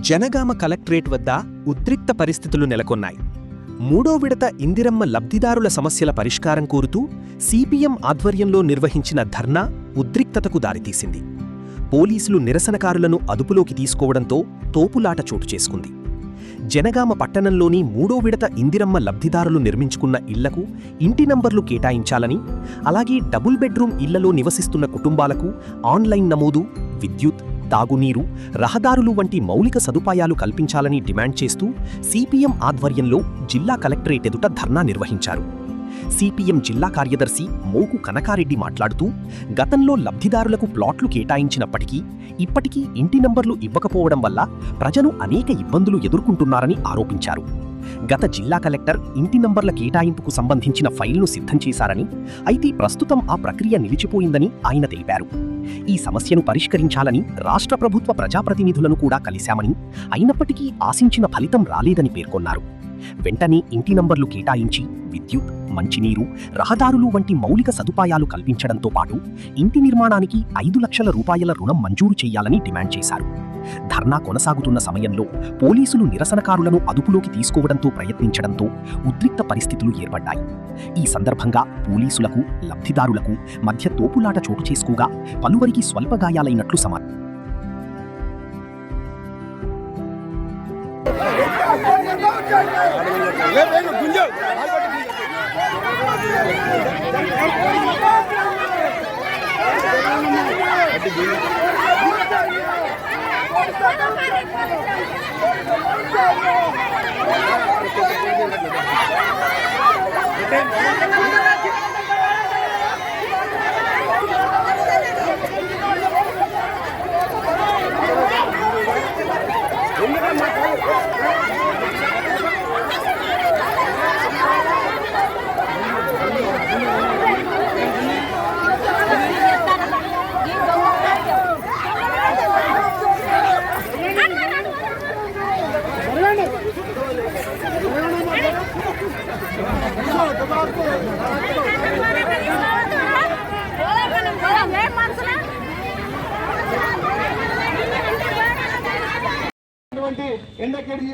Janagama collectorate వద్ద ఉద్రిక్త పరిస్థితులు నెలకొన్నాయి. మూడో విడత ఇందిరమ్మ లబ్ధిదారుల సమస్యల పరిష్కారం కోరుతూ సిపిఎం ఆధ్వర్యంలో నిర్వహించిన ధర్నా ఉద్రిక్తతకు దారితీసింది. పోలీసులు నిరసనకారులను అదుపులోకి తీసుకోవడంతో తోపులాట చోటు చేసుకుంది. జనగామ పట్టణంలోని మూడో విడత ఇందిరమ్మ లబ్ధిదారులు నిర్మించుకున్న ఇళ్లకు ఇంటి నంబర్లు కేటాయించాలని, అలాగే డబుల్ బెడ్రూమ్ ఇళ్లలో నివసిస్తున్న కుటుంబాలకు ఆన్లైన్ నమోదు, విద్యుత్, తాగునీరు, రహదారులు వంటి మౌలిక సదుపాయాలు కల్పించాలని డిమాండ్ చేస్తూ సిపిఎం ఆధ్వర్యంలో జిల్లా కలెక్టరేట్ ఎదుట ధర్నా నిర్వహించారు. సిపిఎం జిల్లా కార్యదర్శి మోకు కనకారెడ్డి మాట్లాడుతూ, గతంలో లబ్ధిదారులకు ప్లాట్లు కేటాయించినప్పటికీ ఇప్పటికీ ఇంటి నంబర్లు ఇవ్వకపోవడం వల్ల ప్రజలు అనేక ఇబ్బందులు ఎదుర్కొంటున్నారని ఆరోపించారు. గత జిల్లా కలెక్టర్ ఇంటి నంబర్ల కేటాయింపుకు సంబంధించిన ఫైల్ను సిద్ధం చేశారని, అయితే ప్రస్తుతం ఆ ప్రక్రియ నిలిచిపోయిందని ఆయన తెలిపారు. ఈ సమస్యను పరిష్కరించాలని రాష్ట్ర ప్రభుత్వ ప్రజాప్రతినిధులను కూడా కలిశామని, అయినప్పటికీ ఆశించిన ఫలితం రాలేదని పేర్కొన్నారు. వెంటనే ఇంటి నంబర్లు కేటాయించి విద్యుత్, మంచినీరు, రహదారులు వంటి మౌలిక సదుపాయాలు కల్పించడంతో పాటు ఇంటి నిర్మాణానికి 5 లక్షల రూపాయల రుణం మంజూరు చేయాలని డిమాండ్ చేశారు. ధర్నా కొనసాగుతున్న సమయంలో పోలీసులు నిరసనకారులను అదుపులోకి తీసుకోవడంతో ప్రయత్నించడంతో ఉద్రిక్త పరిస్థితులు ఏర్పడ్డాయి. ఈ సందర్భంగా పోలీసులకు, లబ్ధిదారులకు మధ్య తోపులాట చోటు చేసుకోగా పలువురికి స్వల్ప గాయాలైనట్లు సమాచారం.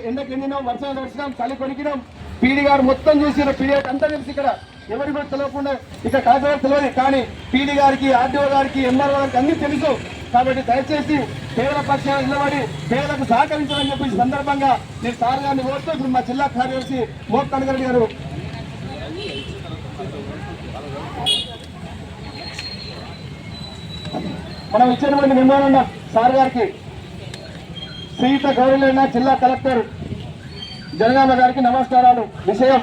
ఎండకెండినాం, వర్షం తడిచినాం, చలి కొనికినాం. పీడి గారు మొత్తం చూసిన పీడియాకి అంతా తెలుసు. ఇక్కడ ఎవరి కూడా తెలియకుండా ఇక్కడ కాదు తెలియదు, కానీ పీడి గారికి, ఆర్డీఓ గారికి, ఎంఆర్ఓ గారికి అన్ని తెలుసు. కాబట్టి దయచేసి పేదల పక్షాన నిలబడి పేదలకు సహకరించాలని చెప్పి సందర్భంగా నేను సార్ గారిని కోరుతూ ఇప్పుడు మా జిల్లా కార్యదర్శి మోక్ కనకారెడ్డి గారు మనం ఇచ్చినటువంటి మెమోరాండం సార్ గారికి, శ్రీయుత గౌరవైన జిల్లా కలెక్టర్ జనగామ గారికి నమస్కారాలు. విషయం,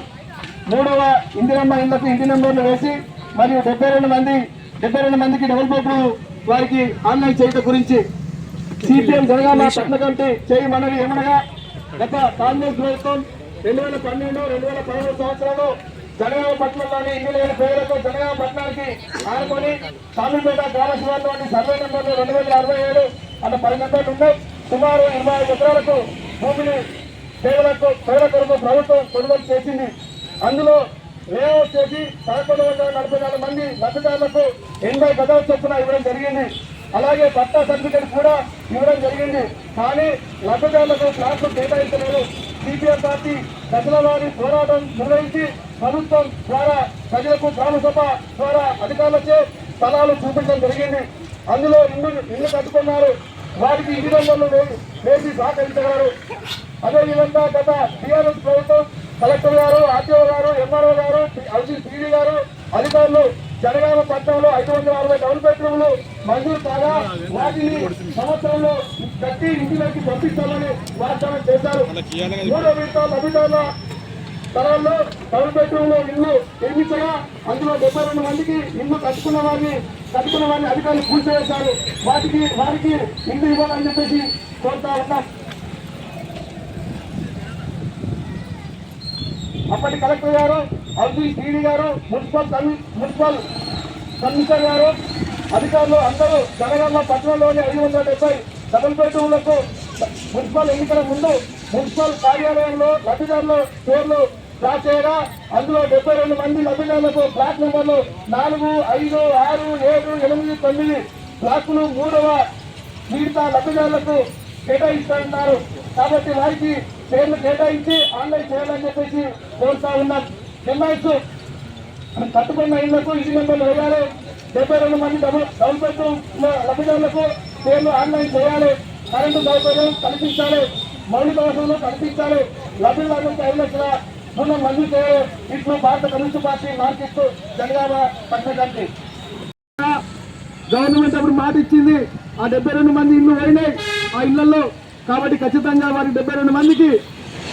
3వ ఇందిరమ్మ ఇళ్లకు ఇంటి నెంబర్లు వేసి మరియు 72 మందికి డబుల్ బెడ్రూమ్ వారికి ఆన్లైన్ చేయడం గురించి సిపిఎం జనగామ పట్టణ కమిటీ చేయమన్నది ఏమనగా, గత కాంగ్రెస్ ప్రభుత్వం 2012-2013 సంవత్సరంలో జనగామ పట్టణంలోని ఇల్లు లేని పేదలకు జనగామ పట్టణానికి ఆనుకొని సామిపేట గ్రామ శివార్లోని సర్వే నెంబర్లు 2067 అన్న 10 నెంబర్లు ఉన్నాయి. సుమారు 25 ఎకరాలకు భూమిని పేదల కొరకు ప్రభుత్వం కొనుగోలు చేసింది. అందులో లేఅవుట్ చేసి 1144 మంది లబ్ధిదారులకు 80 గదాలు చొప్పున ఇవ్వడం జరిగింది. అలాగే పట్టా సర్టిఫికేట్ కూడా ఇవ్వడం జరిగింది. కానీ లబ్ధిదారులకు ప్లాట్లు కేటాయించలేదు. సిపిఎం పార్టీ దశల వారి పోరాటం నిర్వహించి ప్రభుత్వం ద్వారా ప్రజలకు గ్రామసభ ద్వారా అధికారులచే స్థలాలు చూపించడం జరిగింది. అందులో ఇల్లు కట్టుకున్నారు. వారికి ఇంటి నంబర్లు వేసి సహకరించగలరు. అదేవిధంగా గత టీఆర్ఎస్ ప్రభుత్వం కలెక్టర్ గారు, ఆర్టీఓ గారు, ఎంఆర్ఓ గారు, పీడీ గారు అధికారులు జనగామ పట్టణంలో 560 డబుల్ బెడ్రూమ్లు మంజూరు కాగా వాటిని సంవత్సరంలో ప్రతి ఇంటిలోకి పంపిస్తామని వాగ్దానం చేశారు. 3వ విడత లబ్ధిదారుల స్థలాల్లో డబుల్ బెడ్రూమ్లు ఇల్లు నిర్మించగా అందులో 72 మందికి ఇల్లు కట్టుకున్న వారిని అధికారులు కూల్చివేశారు. వారికి ఇల్లు ఇవ్వాలని చెప్పేసి కోరుతా ఉన్నాం. అప్పటి కలెక్టర్ గారు, హౌసింగ్ పీడీ గారు, మున్సిపల్ కమిషనర్ గారు, అధికారులు అందరూ జనగామ పట్టణంలోని 570 డబుల్ బెడ్రూమ్లకు మున్సిపల్ ఎన్నికల ముందు మున్సిపల్ కార్యాలయంలో లబ్ధిదారుల పేర్లు డ్రా చేయగా అందులో 72 మంది లబ్ధిదారులకు ఫ్లాట్ నెంబర్లు 4, 5, 6, 7, 8, 9 ఫ్లాట్లు 3వ విడత లబ్ధిదారులకు కేటాయిస్తున్నారు. కాబట్టి వారికి పేర్లు కేటాయించి ఆన్లైన్ చేయాలని చెప్పేసి కోరుతా ఉన్నాం. డిమాండ్స్ కట్టుకున్న ఇళ్లకు ఇంటి నెంబర్లు వేయాలి. 72 మంది డబుల్ బెడ్రూమ్ లబ్ధిదారులకు పేర్లు ఆన్లైన్ చేయాలి. కరెంటు సౌకర్యం కల్పించాలి. మౌలిక వసతులు కల్పించాలి. లబ్ధిదారులకు 5 లక్షల రుణం మంజూరు చేయాలి. ఇట్లు భారత కమ్యూనిస్ట్ పార్టీ మార్కెట్ జనగామ పట్టణ కమిటీ. గవర్నమెంట్ అప్పుడు మాట ఇచ్చింది. ఆ 72 మంది ఇల్లు పోయినాయి ఆ ఇళ్లలో. కాబట్టి ఖచ్చితంగా వారి 72 మందికి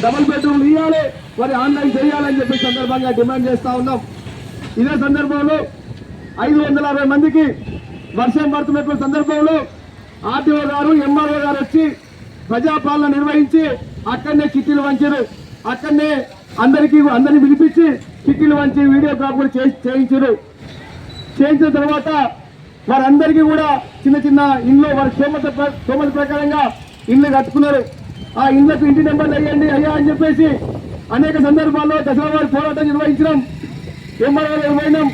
డబుల్ బెడ్రూమ్ ఇవ్వాలి, వారి ఆన్లైన్ చేయాలని చెప్పి సందర్భంగా డిమాండ్ చేస్తా ఉన్నాం. ఇదే సందర్భంలో 560 మందికి వర్షం పడుతున్నటువంటి సందర్భంలో ఆర్టీఓ గారు ఎంఆర్ఓ గారు వచ్చి ప్రజాపాలన నిర్వహించి అక్కడనే చిట్టీలు వంచారు. అక్కడనే అందరినీ పిలిపించి చిట్టీలు వంచి వీడియోగ్రాఫ్ కూడా చేయించారు. చేయించిన తర్వాత వారందరికీ కూడా చిన్న చిన్న ఇల్లు వారి స్తోమత ప్రకారంగా ఇల్లు కట్టుకున్నారు. ఆ ఇళ్లకు ఇంటి నెంబర్లు వేయండి అయ్యా అని చెప్పేసి అనేక సందర్భాల్లో దసరా వారి పోరాటం నిర్వహించడం. ఎంఆర్ఓ దగ్గర పోయినాం,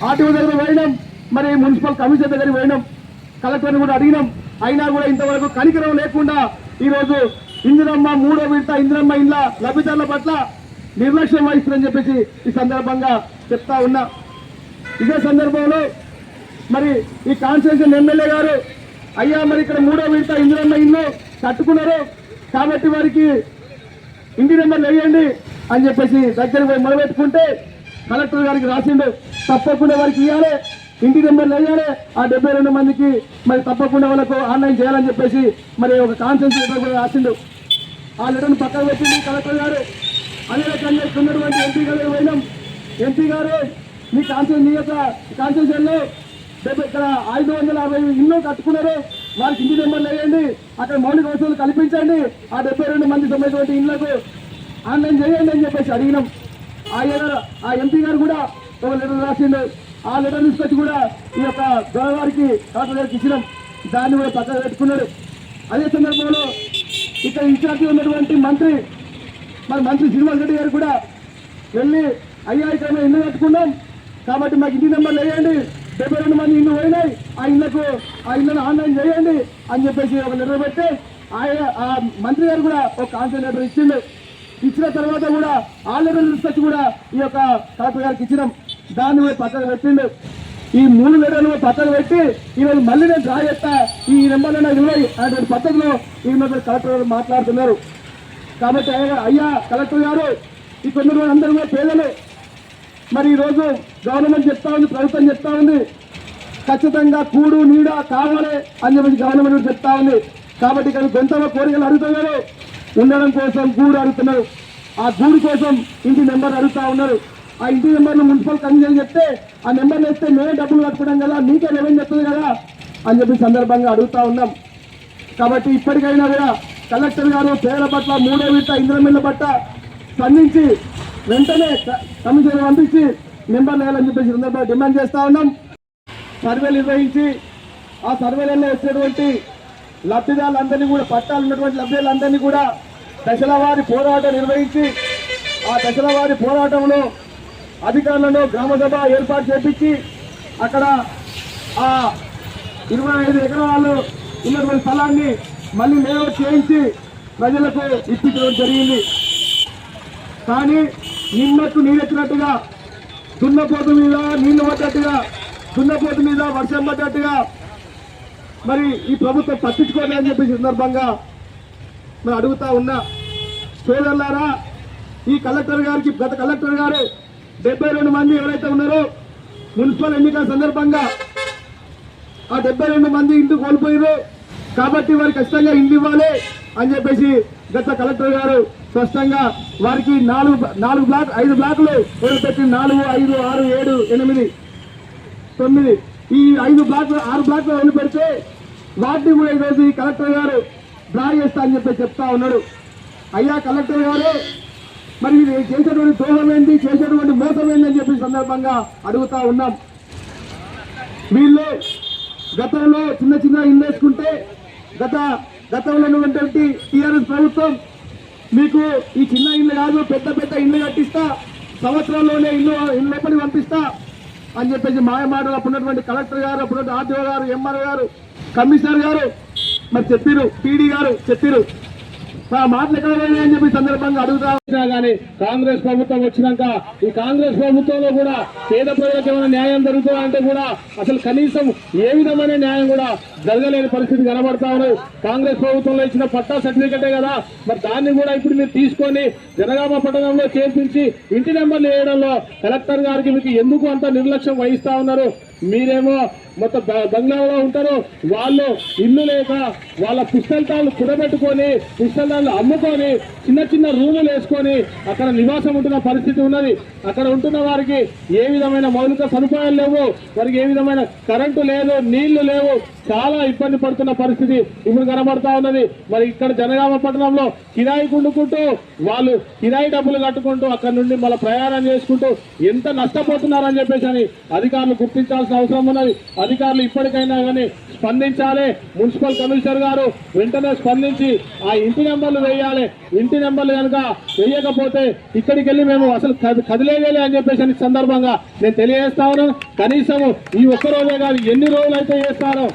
ఆర్టీఓ దగ్గర పోయినాం, మరి మున్సిపల్ కమిషనర్ దగ్గర పోయినాం, కలెక్టర్ని కూడా అడిగినాం. అయినా కూడా ఇంతవరకు కనికరం లేకుండా ఈరోజు ఇందిరమ్మ 3వ విడత ఇందిరమ్మ ఇండ్ల లబ్ధిదారుల పట్ల నిర్లక్ష్యం వహిస్తుందని చెప్పేసి ఈ సందర్భంగా చెప్తా ఉన్నా. ఇదే సందర్భంలో మరి ఈ కాన్స్టిట్యూషన్ ఎమ్మెల్యే గారు అయ్యా మరి ఇక్కడ 3వ విడత ఇందిరమ్మ ఇల్లు కట్టుకున్నారు కాబట్టి వారికి ఇంటి నెంబర్లు వేయండి అని చెప్పేసి దగ్గర పోయి మొదలుపెట్టుకుంటే కలెక్టర్ గారికి రాసిండు. తప్పకుండా వారికి ఇవ్వాలి, ఇంటి నెంబర్లు వేయాలి. ఆ 72 మందికి మరి తప్పకుండా వాళ్ళకు ఆన్లైన్ చేయాలని చెప్పేసి మరి ఒక కాన్ఫరెన్స్ లెటర్ కూడా రాసిండు. ఆ లెటర్ను పక్కన పెట్టింది కలెక్టర్ గారు. అదే రకంగా ఉన్నటువంటి ఎంపీ గారు పోయినాం. ఎంపీ గారు మీ కాన్స్టిట్యూషన్లో ఇక్కడ 550 ఇల్లు కట్టుకున్నారు, వారికి ఇంటి నెంబర్లు వేయండి, అక్కడ మౌలిక వసతులు కల్పించండి, ఆ 72 మంది సంబంధించినటువంటి ఇళ్లకు ఆన్లైన్ చేయండి అని చెప్పేసి అడిగినాం. ఆ ఎంపీ గారు కూడా ఒక లెటర్ రాసిండు. ఆ లెటర్ తీసుకొచ్చి కూడా ఈ యొక్క గొడవారికి కలెక్టర్ గారికి ఇచ్చినాం. దాన్ని కూడా పక్కన పెట్టుకున్నాడు. అదే సందర్భంలో ఇక్కడ ఇన్ఛార్జి ఉన్నటువంటి మంత్రి శ్రీనివాస్ రెడ్డి గారు కూడా వెళ్ళి అయ్యా ఇక్కడ మేము ఇల్లు కట్టుకున్నాం కాబట్టి మాకు ఇంటి నెంబర్లు వేయండి, 72 మంది ఇల్లు పోయినాయి, ఆ ఇళ్లను ఆన్లైన్ చేయండి అని చెప్పేసి ఒక లెటర్ పెట్టి ఆ మంత్రి గారు కూడా ఒక కాన్సెప్ట్ లెటర్ ఇచ్చిండు. ఇచ్చిన తర్వాత కూడా ఆ లెటర్ తీసుకొచ్చి కూడా ఈ యొక్క కలెక్టర్ గారికి ఇచ్చినాం. దాన్ని కూడా పక్కన పెట్టిండు. ఈ 3 లెటర్లు పక్కన పెట్టి ఈరోజు మళ్ళీ నేను డ్రా చేస్తా, ఈ నెంబర్లు ఇవ్వాలి అనేటువంటి పద్ధతిలో ఈ కలెక్టర్ గారు మాట్లాడుతున్నారు. కాబట్టి అయ్యా కలెక్టర్ గారు ఈ 9 రోజులు అందరూ కూడా పేదలు. మరి ఈరోజు గవర్నమెంట్ చెప్తా ఉంది, ప్రభుత్వం చెప్తా ఉంది ఖచ్చితంగా కూడు నీడ కావాలి అని చెప్పేసి గవర్నమెంట్ చెప్తా ఉంది. కాబట్టి ఇక్కడ గొంతలో కోరికలు అడుగుతున్నారు, ఉండడం కోసం గూడు అడుగుతున్నారు. ఆ గూడు కోసం ఇంటి నెంబర్ అడుగుతా ఉన్నారు. ఆ ఇంటి నెంబర్ను మున్సిపల్ కమిషన్ చెప్తే ఆ నెంబర్లు వేస్తే మేమే డబ్బులు కట్టుకోవడం కదా, మీకే రెవెన్యూ చెప్తుంది కదా అని చెప్పి సందర్భంగా అడుగుతా ఉన్నాం. కాబట్టి ఇప్పటికైనా కూడా కలెక్టర్ గారు పేదల పట్ల 3వ విడత ఇందిరమ్మ పట్ల స్పందించి వెంటనే కమిషన్ పంపించి నెంబర్లు వేయాలని చెప్పేసి సందర్భంగా డిమాండ్ చేస్తా ఉన్నాం. సర్వేలు నిర్వహించి ఆ సర్వేలలో వచ్చేటువంటి లబ్ధిదారులందరినీ కూడా పట్టాలు ఉన్నటువంటి లబ్ధిదారులందరినీ కూడా దశల వారి పోరాటం నిర్వహించి ఆ దశల వారి పోరాటంలో అధికారులను గ్రామసభ ఏర్పాటు చేపించి అక్కడ ఆ 25 ఎకరాలు ఉన్నటువంటి స్థలాన్ని మళ్ళీ లేఅవుట్ చేయించి ప్రజలకు ఇప్పించడం జరిగింది. కానీ నిన్నట్టు నీరెత్తినట్టుగా దున్నపోతు మీద నీళ్లు పడ్డట్టుగా, దున్నపోతు మీద వర్షం పడ్డట్టుగా మరి ఈ ప్రభుత్వం పట్టించుకోలేదని చెప్పే సందర్భంగా మరి అడుగుతా ఉన్నా. సోదరులారా, ఈ కలెక్టర్ గారికి గత కలెక్టర్ గారు 72 మంది ఎవరైతే ఉన్నారో మున్సిపల్ ఎన్నికల సందర్భంగా ఆ 72 మంది ఇంటి కోల్పోయారు కాబట్టి వారికి ఖచ్చితంగా ఇల్లు ఇవ్వాలి అని చెప్పేసి గత కలెక్టర్ గారు స్పష్టంగా వారికి 5 బ్లాకులు పెట్టి 4, 5, 6, 7, 8, 9 ఈ 6 బ్లాక్లు వదిలిపెడితే వాటిని కూడా ఈరోజు ఈ కలెక్టర్ గారు డ్రా చేస్తా అని చెప్పి చెప్తా ఉన్నాడు. అయ్యా కలెక్టర్ గారు మరి చేసేటువంటి ద్రోహం ఏంటి, చేసేటువంటి మోసం ఏంటి అని చెప్పి సందర్భంగా అడుగుతా ఉన్నాం. వీళ్ళు గతంలో చిన్న ఇల్లు వేసుకుంటే గతంలో ఉన్నటువంటి టీఆర్ఎస్ ప్రభుత్వం మీకు ఈ చిన్న ఇల్లు కాదు పెద్ద ఇల్లు కట్టిస్తా, సంవత్సరంలోనే ఇల్లు ఎప్పటికి పంపిస్తా అని చెప్పేసి మాయమాటలు అప్పుడున్నటువంటి కలెక్టర్ గారు, అప్పుడు ఆర్టీఓ గారు, ఎంఆర్ఓ గారు, కమిషనర్ గారు మరి చెప్పిరు, పీడీ గారు చెప్పిరు, మాటలు ఎక్కడ అని చెప్పి సందర్భంగా అడుగుతా కానీ కాంగ్రెస్ ప్రభుత్వం వచ్చినాక ఈ కాంగ్రెస్ ప్రభుత్వంలో కూడా పేద ప్రజలకు ఏమైనా న్యాయం జరుగుతుందంటే కూడా అసలు కనీసం ఏ విధమైన న్యాయం కూడా జరగలేని పరిస్థితి కనబడతా ఉన్నది. కాంగ్రెస్ ప్రభుత్వంలో ఇచ్చిన పట్టా సర్టిఫికెటే కదా, మరి దాన్ని కూడా ఇప్పుడు మీరు తీసుకొని జనగామ పట్టణంలో చేర్పించి ఇంటి నెంబర్లు వేయడంలో కలెక్టర్ గారికి మీకు ఎందుకు అంత నిర్లక్ష్యం వహిస్తా ఉన్నారు? మీరేమో మొత్తం బంగ్లాలో ఉంటారు, వాళ్ళు ఇల్లు లేక వాళ్ళ పుస్తకాలు కుడబెట్టుకొని పుస్తకాలు అమ్ముకొని చిన్న చిన్న రూములు వేసుకొని అక్కడ నివాసం ఉంటున్న పరిస్థితి ఉన్నది. అక్కడ ఉంటున్న వారికి ఏ విధమైన మౌలిక సదుపాయాలు లేవు, వారికి ఏ విధమైన కరెంటు లేదు, నీళ్లు లేవు, చాలా ఇబ్బంది పడుతున్న పరిస్థితి ఇప్పుడు కనబడతా ఉన్నది. మరి ఇక్కడ జనగామ పట్టణంలో కిరాయి కుండుకుంటూ వాళ్ళు కిరాయి డబ్బులు కట్టుకుంటూ అక్కడ నుండి మళ్ళీ ప్రయాణం చేసుకుంటూ ఎంత నష్టపోతున్నారని చెప్పేసి అని అధికారులు గుర్తించాల్సిన అవసరం ఉన్నది. అధికారులు ఇప్పటికైనా కానీ స్పందించాలి. మున్సిపల్ కమిషనర్ గారు వెంటనే స్పందించి ఆ ఇంటి నెంబర్లు వేయాలి. ఇంటి నెంబర్లు కనుక వేయకపోతే ఇక్కడికి వెళ్ళి మేము అసలు కదిలేదేలే అని చెప్పేసి సందర్భంగా నేను తెలియజేస్తా ఉన్నాను. కనీసం ఈ ఒక్క రోజే కాదు, ఎన్ని రోజులు అయితే చేస్తారో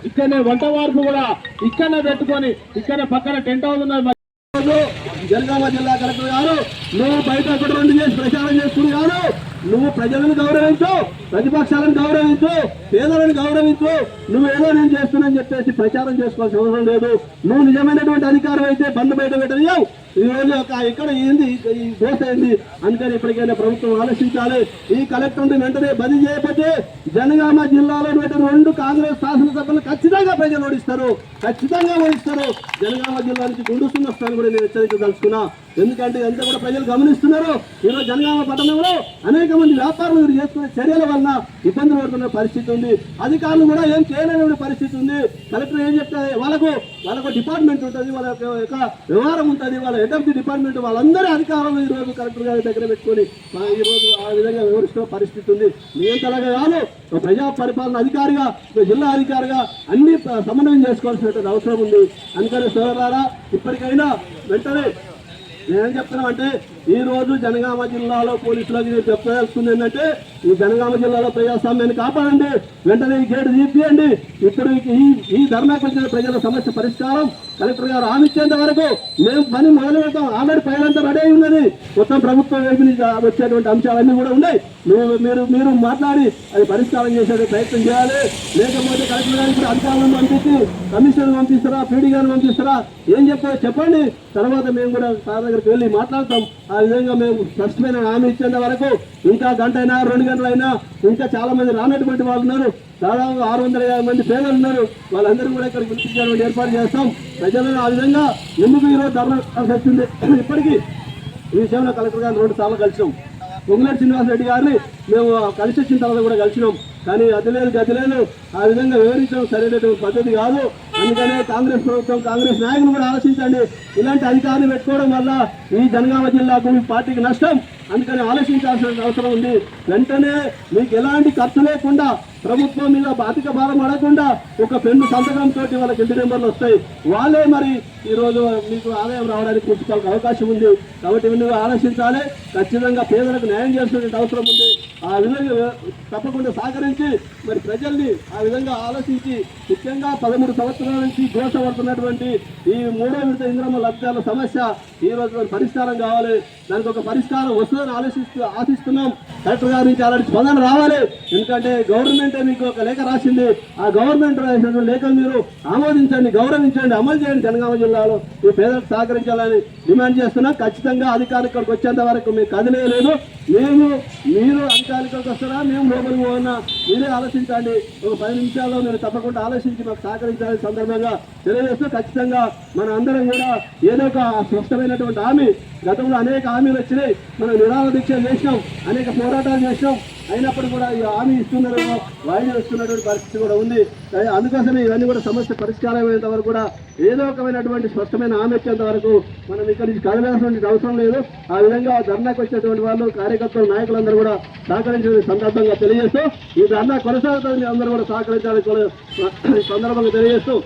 ఇక్కడనే వంట వార్పు కూడా ఇక్కడనే పెట్టుకొని ఇక్కడ పక్కన టెంట్ హౌస్ ఉన్నది. జనగామ జిల్లా కలెక్టర్ గారు, నువ్వు బయట అక్కడ రెండు చేసి ప్రచారం చేసుకుని కాదు, నువ్వు ప్రజలను గౌరవించు, ప్రతిపక్షాలను గౌరవించు, పేదలను గౌరవించు. నువ్వేదో నేను చేస్తున్నానని చెప్పేసి ప్రచారం చేసుకోవాల్సిన అవసరం లేదు. నువ్వు నిజమైనటువంటి అధికారం అయితే బంద్ బయట పెట్టలేవు. ఈ రోజు ఇక్కడ ఏంది ఈ దోశ ఏంది అందుకని ఇప్పటికైనా ప్రభుత్వం ఆలోచించాలి. ఈ కలెక్టర్ వెంటనే బదిలీ చేయకపోతే జనగామ జిల్లాలో రెండు కాంగ్రెస్ శాసనసభలు ఖచ్చితంగా ప్రజలు ఓడిస్తారు, ఖచ్చితంగా ఓడిస్తారు. జనగామ జిల్లా నుంచి గుండుస్తున్న వస్తాను కూడా నేను హెచ్చరించదలుచుకున్నా. ఎందుకంటే అంతా కూడా ప్రజలు గమనిస్తున్నారు. ఈరోజు జనగామ పట్టణంలో అనేక మంది వ్యాపారులు చేసుకునే చర్యల వలన ఇబ్బందులు పడుతున్న పరిస్థితి ఉంది. అధికారులు కూడా ఏం చేయలేని పరిస్థితి ఉంది. కలెక్టర్ ఏం చెప్తారు, వాళ్ళకు డిపార్ట్మెంట్ ఉంటుంది, వాళ్ళ యొక్క వ్యవహారం ఉంటుంది, వాళ్ళ హెడ్ ఆఫ్ ది డిపార్ట్మెంట్ వాళ్ళందరి అధికారులు ఈ రోజు కలెక్టర్ గారి దగ్గర పెట్టుకొని ఈ రోజు ఆ విధంగా వివరిస్తున్న పరిస్థితి ఉంది. నియంత్రణగా కాదు, ప్రజా పరిపాలన అధికారిగా, జిల్లా అధికారిగా అన్ని సమన్వయం చేసుకోవాల్సినటువంటి అవసరం ఉంది. అందుకని సోదరులారా, ఇప్పటికైనా వెంటనే నేనేం చెప్తున్నామంటే ఈ రోజు జనగామ జిల్లాలో పోలీసులకు నేను చెప్పాల్సింది ఏంటంటే ఈ జనగామ జిల్లాలో ప్రజాస్వామ్యాన్ని కాపాడండి, వెంటనే ఈ గేటు తీపియండి. ఇప్పుడు ఈ ధర్నాకు వచ్చిన ప్రజల సమస్య పరిష్కారం కలెక్టర్ గారు హామీ ఇచ్చేంత వరకు మేము పని మొదలు పెడతాం. ఆల్రెడీ పైలంతా రెడీ అయి ఉన్నది. మొత్తం ప్రభుత్వం వైపు నుంచి వచ్చేటువంటి అంశాలన్నీ కూడా ఉన్నాయి. మీరు మాట్లాడి అది పరిష్కారం చేసే ప్రయత్నం చేయాలి. లేకపోతే కలెక్టర్ గారికి కూడా అధికారులను పంపించి కమిషనర్ పంపిస్తారా, పీడీ గారిని పంపిస్తారా, ఏం చెప్పారో చెప్పండి. తర్వాత మేము కూడా సార్ దగ్గరికి వెళ్ళి మాట్లాడతాం. ఆ విధంగా మేము స్పష్టమైన హామీ ఇచ్చేంత వరకు ఇంకా గంట అయినా 2 గంటలైనా ఇంకా చాలా మంది రానటువంటి వాళ్ళు ఉన్నారు. దాదాపు 650 మంది పేదలు ఉన్నారు. వాళ్ళందరూ కూడా ఇక్కడ పిలిపించడానికి ఏర్పాటు చేస్తాం. ప్రజలను ఆ విధంగా ఎందుకు ఈరోజు ధర్నా వచ్చింది. ఇప్పటికీ ఈ విషయంలో కలెక్టర్ గారిని 2 సార్లు కలిసినాం. పొంగులేటి శ్రీనివాసరెడ్డి గారిని మేము కలిసి వచ్చిన తర్వాత కూడా కలిసినాం. కానీ అది లేదు ఆ విధంగా వివరించడం సరైనటువంటి పద్ధతి కాదు. అందుకనే కాంగ్రెస్ ప్రభుత్వం, కాంగ్రెస్ నాయకులు కూడా ఆలోచించండి. ఇలాంటి అధికారులు పెట్టుకోవడం వల్ల ఈ జనగామ జిల్లాకు మీ పార్టీకి నష్టం. అందుకని ఆలోచించాల్సిన అవసరం ఉంది. వెంటనే మీకు ఎలాంటి ఖర్చు లేకుండా ప్రభుత్వం మీద అధిక భారం అడగకుండా ఒక పెన్ను సంతకంతో వాళ్ళకి ఇంటి నెంబర్లు వస్తాయి. వాళ్ళే మరి ఈరోజు మీకు ఆదాయం రావడానికి మున్సిపాల్కి అవకాశం ఉంది. కాబట్టి మీరు ఆలోచించాలి. ఖచ్చితంగా పేదలకు న్యాయం చేసినటువంటి అవసరం ఉంది. ఆ విధంగా తప్పకుండా సహకరించి మరి ప్రజల్ని ఆ విధంగా ఆలోచించి ముఖ్యంగా 13 సంవత్సరాల నుంచి ఘోషపడుతున్నటువంటి ఈ 3వ విడత ఇందిరమ్మ లబ్ధాల సమస్య ఈ రోజు పరిష్కారం కావాలి. దానికి ఒక పరిష్కారం వస్తుందని ఆశిస్తున్నాం. కలెక్టర్ గారి నుంచి అలాంటి స్పందన రావాలి. ఎందుకంటే గవర్నమెంటే మీకు ఒక లేఖ రాసింది. ఆ గవర్నమెంట్ రాసినటువంటి లేఖలు మీరు ఆమోదించండి, గౌరవించండి, అమలు చేయండి. జనగామ జిల్లాలో ఈ పేదలకు సహకరించాలని డిమాండ్ చేస్తున్నాం. ఖచ్చితంగా అధికారులు ఇక్కడికి వచ్చేంత వరకు మీకు కదిలేదు. మీరు అధికారులకు వస్తారా, మేము లోపలికి పోయినా మీరే ఆలోచించండి. ఒక 10 నిమిషాల్లో మీరు తప్పకుండా ఆలోచించి మాకు సహకరించాలని సందర్భంగా తెలియజేస్తూ ఖచ్చితంగా మన అందరం కూడా ఏదో ఒక స్పష్టమైనటువంటి హామీ, గతంలో అనేక హామీలు వచ్చినాయి, మనం నిరాహార దీక్షలు చేసినాం, అనేక పోరాటాలు చేసినాం. అయినప్పుడు కూడా ఈ హామీ ఇస్తున్నారేమో వాయిదా ఇస్తున్నటువంటి పరిస్థితి కూడా ఉంది. అందుకోసమే ఇవన్నీ కూడా సమస్య పరిష్కారం అయ్యేంత వరకు కూడా ఏదో ఒకమైనటువంటి స్పష్టమైన హామీ వచ్చేంత వరకు మనం ఇక్కడి నుంచి కదలాల్సినటువంటి అవసరం లేదు. ఆ విధంగా ధర్నాకు వచ్చినటువంటి వాళ్ళు, కార్యకర్తలు, నాయకులందరూ కూడా సహకరించిన సందర్భంగా తెలియజేస్తూ ఈ ధర్నా కొనసాగుతుంది. అందరూ కూడా సహకరించాలని సందర్భంగా తెలియజేస్తూ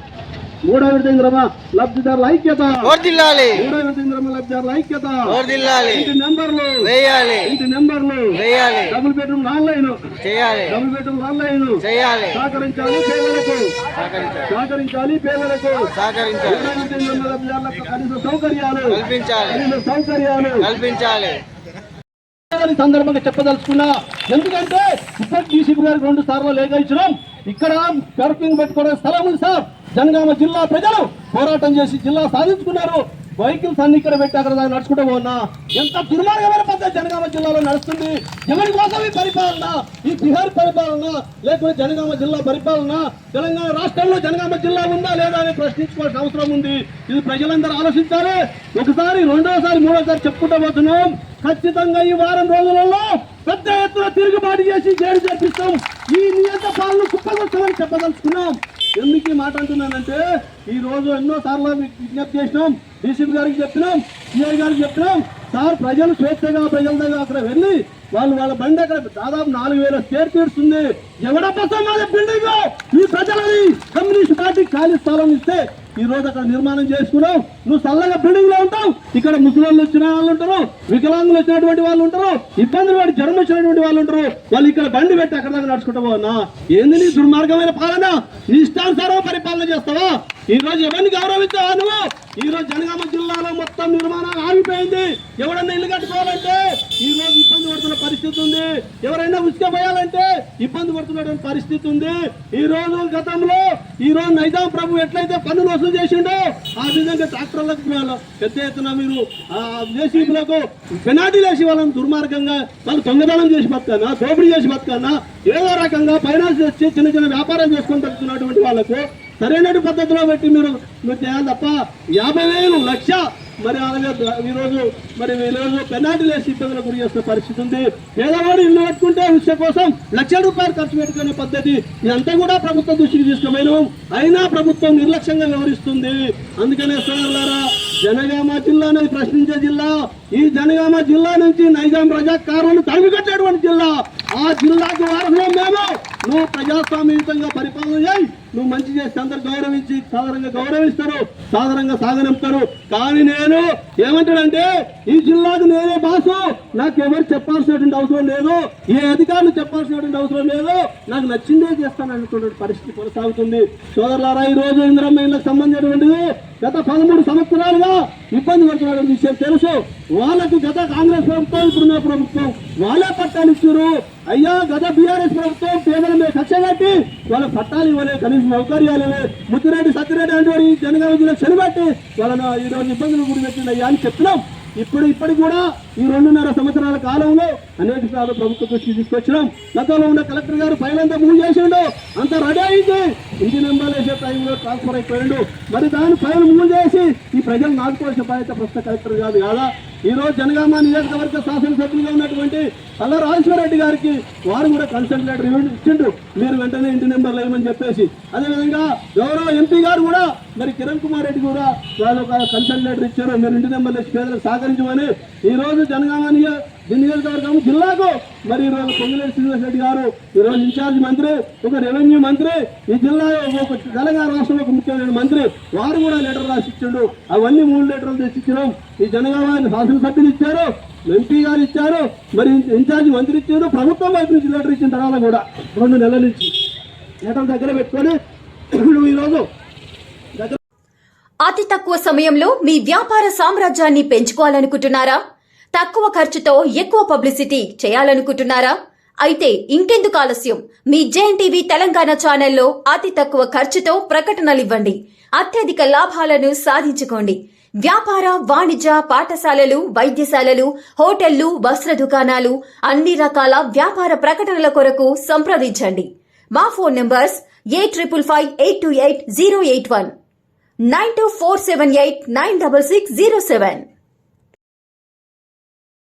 3వ విడత ఇందిరమ్మ లబ్ధిదారుల ఐక్యత, 3వ విడత ఇందిరమ్మ లబ్ధిదారుల ఐక్యత, ఇంటి నెంబర్లు వేయాలి, డబుల్ బెడ్రూమ్ ఆన్లైన్ చేయాలి, సహకరించాలి పేదలకు. సహకరించాలి. పేదలకు కనీస సౌకర్యాలు కల్పించాలి. సందర్భంగా చెప్పదలుచుకున్నా. ఎందుకంటే ఇప్పటి డీసీపీ గారికి 2 సార్లు లేఖ ఇచ్చినాం. ఇక్కడ పార్కింగ్ పెట్టుకోవడం స్థలం ఉంది సార్. జనగామ జిల్లా ప్రజలు పోరాటం చేసి జిల్లా సాధించుకున్నారు. వెహికల్స్ అన్ని ఇక్కడ పెట్టి అక్కడ నడుచుకుంటూ పోన్నా. ఎంత దుర్మార్గమైన పద్ధతి జనగామ జిల్లాలో నడుస్తుంది. ఎవరి కోసం ఈ పరిపాలన, ఈ బీహార్ పరిపాలన, లేకపోతే జనగామ జిల్లా పరిపాలన, తెలంగాణ రాష్ట్రంలో జనగామ జిల్లా ఉందా లేదా అని ప్రశ్నించుకోవాల్సిన అవసరం ఉంది. ఇది ప్రజలందరూ ఆలోచించాలి. ఒకసారి, రెండోసారి, మూడోసారి చెప్పుకుంటూ పోతున్నాం. ఖచ్చితంగా ఈ వారం రోజులలో పెద్ద ఎత్తున తిరుగుబాటు చేసి జైలు చేపిస్తాం. ఈ నియంత్ర పాలన కుప్పగొస్తామని చెప్పదలుచుకున్నాం. ఎందుకు ఈ మాట అంటున్నానంటే, ఈ రోజు ఎన్నో సార్లు మీకు విజ్ఞప్తి చేసినాం. డీసీపీ గారికి చెప్పినాం, సిఐ గారికి చెప్పినాం. సార్, ప్రజలు స్వేచ్ఛగా ప్రజల దగ్గర అక్కడ వెళ్ళి వాళ్ళ బండి అక్కడ దాదాపు 4000 స్క్వేర్ ఫీట్స్ ఉంది. ఎవడప్పసం బిల్డింగ్ ఈ ప్రజలని కమ్యూనిస్ట్ పార్టీ ఖాళీ స్థలం ఇస్తే ఈ రోజు అక్కడ నిర్మాణం చేసుకున్నావు. నువ్వు చల్లగా బిల్డింగ్ లో ఉంటావు. ఇక్కడ ముసలి వచ్చిన వాళ్ళు ఉంటారు, వికలాంగులు వచ్చినటువంటి వాళ్ళు ఉంటారు, ఇబ్బందులు పడి జ్వరం వచ్చినటువంటి వాళ్ళు ఉంటారు. వాళ్ళు ఇక్కడ బండి పెట్టి అక్కడ దాకా నడుచుకుంటా పోనా? ఏంది నీ దుర్మార్గమైన పాలన? నీ ఇష్టానుసారం పరిపాలన చేస్తావా? ఈ రోజు ఎవరిని గౌరవించావా నువ్వు? ఈ రోజు జనగామ జిల్లాలో మొత్తం నిర్మాణం ఆగిపోయింది. ఎవడన్నా ఇల్లు కట్టుకోవాలంటే ఈ రోజు ఇబ్బంది పడుతున్న పరిస్థితి ఉంది. ఎవరైనా ఉసుక పోయాలంటే ఇబ్బంది పడుతున్నటువంటి పరిస్థితి ఉంది. ఈ రోజు గతంలో నైజాం ప్రభు ఎట్లయితే పన్నులు వసూలు చేసిండో ఆ విధంగా ట్రాక్టర్లకు పెద్ద ఎత్తున మీరు జేసీబీలకు పెనాల్టీలు వేసి వాళ్ళని దుర్మార్గంగా వాళ్ళు దొంగదనం చేసి బతకన్నా, దోపిడీ చేసి బతకన్నా, ఏదో రకంగా ఫైనాన్స్ వచ్చి చిన్న చిన్న వ్యాపారం చేసుకొని బతుకుతున్నటువంటి వాళ్ళకు సరైన పద్ధతిలో పెట్టి మీరు చేయాలి తప్ప 50,000 లక్ష మరి అలాగే ఈరోజు పెనాల్టీలు వేసి ఇబ్బందులకు గురి చేస్తున్న పరిస్థితి ఉంది. పేదవాడు ఇల్లు కట్టుకుంటే విషయం కోసం ₹1,00,000 ఖర్చు పెట్టుకునే పద్ధతి ఇదంతా కూడా ప్రభుత్వం దృష్టికి తీసుకుపోయినాం. అయినా ప్రభుత్వం నిర్లక్ష్యంగా వ్యవహరిస్తుంది. అందుకనే సోదరులారా, జనగామ జిల్లా అనేది ప్రశ్నించే జిల్లా. ఈ జనగామ జిల్లా నుంచి నైజాం రజాకారులను తరిమికొట్టేటువంటి జిల్లా. ఆ జిల్లాకు వారసులం మేము. నువ్వు ప్రజాస్వామ్యయుతంగా పరిపాలన చేయి. నువ్వు మంచి చేస్తే అందరు గౌరవించి సాధారణంగా గౌరవిస్తారు, సాధారణంగా సాగనంపుతారు. కానీ నేను ఏమంటాడంటే, ఈ జిల్లాకు నేనే బాసు, నాకు ఎవరు చెప్పాల్సినటువంటి అవసరం లేదు, ఏ అధికారులు చెప్పాల్సినటువంటి అవసరం లేదు, నాకు నచ్చిందే చేస్తాను అనుకున్న పరిస్థితి కొనసాగుతుంది. సోదరులారా, ఈ రోజు ఇందిరమ్మ ఇళ్లకు సంబంధించినటువంటిది గత 13 సంవత్సరాలుగా ఇబ్బంది పడుతున్న విషయం తెలుసు. వాళ్ళకు గత కాంగ్రెస్ ప్రభుత్వం, ఇప్పుడున్న ప్రభుత్వం వాళ్ళే పట్టాలు ఇచ్చారు. అయ్యా, గత బీఆర్ఎస్ ప్రభుత్వం పేదల మీద కక్ష కట్టి వాళ్ళ పట్టాలు ఇవ్వలే, కనీసం సౌకర్యాలు ఇవ్వలే. ముత్తిరెడ్డి సత్యరెడ్డి అంటే జనగామ జిల్లా చెలిబట్టి వాళ్ళను ఈరోజు ఇబ్బందులు గురి పెట్టింది అయ్యా అని చెప్తున్నాం. ఇప్పటికి కూడా ఈ 2.5 సంవత్సరాల కాలంలో అనేక సార్లు ప్రభుత్వ దృష్టికి తీసుకొచ్చినాం. గతంలో ఉన్న కలెక్టర్ గారు ఫైల్ అంతా మూవ్ చేసిండు, అంతా రెడీ అయింది. ఇంటి నెంబర్లు వేసే టైంలో ట్రాన్స్ఫర్ అయిపోయిండు. మరి దాని ఫైల్ మూవ్ చేసి ఈ ప్రజలు నాటుకోవాల్సిన బాధ్యత ప్రస్తుత కలెక్టర్ కాదు కాదా? ఈ రోజు జనగామ నియోజకవర్గ శాసనసభ్యులుగా ఉన్నటువంటి అల్ల రాజేశ్వరరెడ్డి గారికి వారు కూడా కన్సల్ట్ లెటర్ ఇచ్చిండు, మీరు వెంటనే ఇంటి నెంబర్లు వేయమని చెప్పేసి. అదేవిధంగా గౌరవ ఎంపీ గారు కూడా మరి కిరణ్ కుమార్ రెడ్డి కూడా వాళ్ళు ఒక కన్సల్ట్ లెటర్ ఇచ్చారు, మీరు ఇంటి నెంబర్లు వేసి పేదలకు సహకరించమని. ఈ రోజు జనగామ నియోజకవర్గం జిల్లాకు మరి ఈరోజు పొంగులేటి శ్రీనివాస్ రెడ్డి గారు ఈరోజు ఇన్ఛార్జ్ మంత్రి, ఒక రెవెన్యూ మంత్రి, ఈ జిల్లా ఒక తెలంగాణ రాష్ట్రంలో ఒక ముఖ్యమైన మంత్రి, వారు కూడా లెటర్ రాసి ఇచ్చిండు. అవన్నీ 3 లెటర్లు తెచ్చి ఇచ్చినాం. ఈ జనగామ శాసనసభ్యులు ఇచ్చారు, ఎంపీ గారు ఇచ్చారు, మరి ఇన్ఛార్జ్ మంత్రి ఇచ్చారు. ప్రభుత్వం వైపు నుంచి లెటర్ ఇచ్చిన తర్వాత కూడా 2 నెలల నుంచి లెటర్ దగ్గర పెట్టుకొని ఈరోజు అతి తక్కువ సమయంలో మీ వ్యాపార సామ్రాజ్యాన్ని పెంచుకోవాలనుకుంటున్నారా? తక్కువ ఖర్చుతో ఎక్కువ పబ్లిసిటీ చేయాలనుకుంటున్నారా? అయితే ఇంకెందుకు ఆలస్యం? మీ జేఎన్టీవీ తెలంగాణ ఛానల్లో అతి తక్కువ ఖర్చుతో ప్రకటనలివ్వండి. అత్యధిక లాభాలను సాధించుకోండి. వ్యాపార, వాణిజ్య, పాఠశాలలు, వైద్యశాలలు, హోటళ్లు, వస్త్ర దుకాణాలు, అన్ని రకాల వ్యాపార ప్రకటనల కొరకు సంప్రదించండి. మా ఫోన్ నంబర్స్ 8558288081 9247896607.